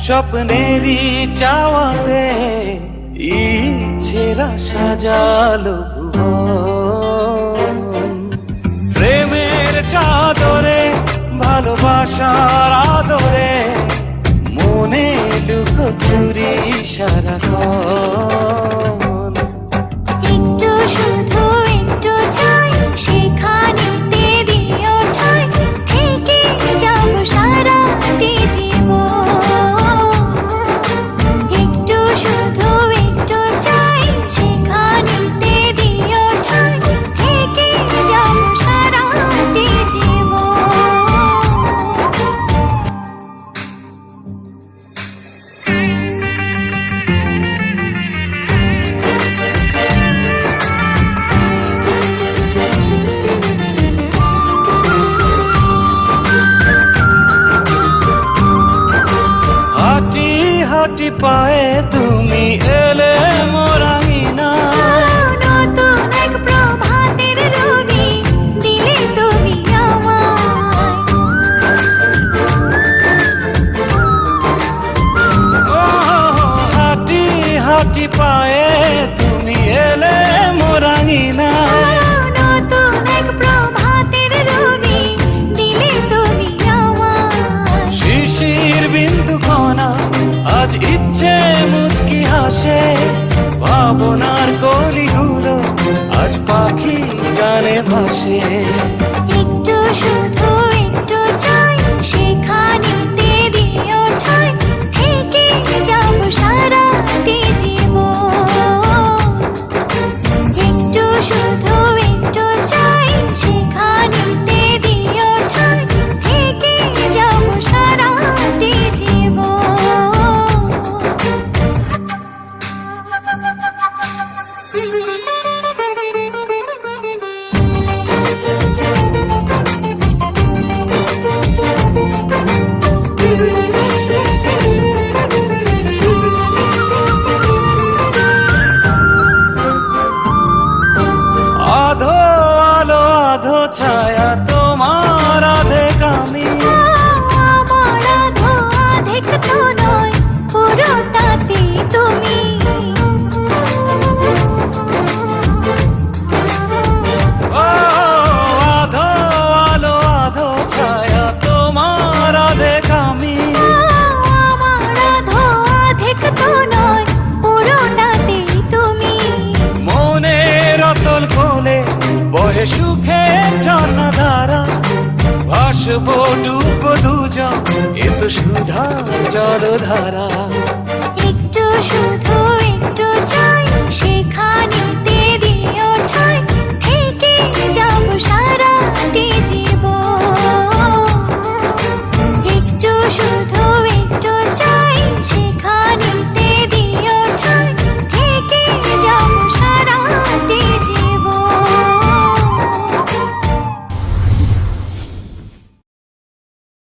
স্বপ্নেরই চাওয়াতে ইচ্ছেরা সাজালো ভুবন। প্রেমের চাদরে ভালোবাসার আদরে মনে লুকোচুরি সারাক্ষণ। একটু শুধু একটু চাই সেখানেতে দিও ঠাই, থেকে যাব সারাটি জীবন। একটু শুধু একটু চাই সেখানেতে দিও ঠাই, থেকে যাব সারাটি জীবন। হাঁটি হাঁটি পায়ে তুমি এলে মোরাঙিনা, নতুন এক প্রভাতের রবি দিলে তুমি আমায়। ও হাঁটি হাঁটি পায়ে তুমি এলে মোরাঙিনা। নতুন এক প্রভাতের রবি দিলে তুমি আমায়। শিশির বিন্দু কণা আজ ইচ্ছে মুচকি হাসে, ভাবনার কলিগুলো আজ পাখি গানে ভাসে। একটু শুধু একটু চাই সেখানেতে দিও ঠাই, থেকে যাব সারাটি জীবন। একটু শুধু একটু চাই সেখানেতে দিও ঠাই, থেকে যাব সারাটি আধো আলো আধো ছায়া তোমার আধে কামি, আমার আধো আধেক তো নয় পুরোটাতে তুমি। ও আধো আলো আধো ছায়া তোমার আধে কামি। আমার আধো আধেক তো নয় পুরোটাতে তুমি। মনের অতল কোলে বহে সুখের ঝর্ণাধারা, ভাসবো ডুববো দুজন এ তো সুধা জলধারা। একটু শুধু একটু চাই সেখানেতে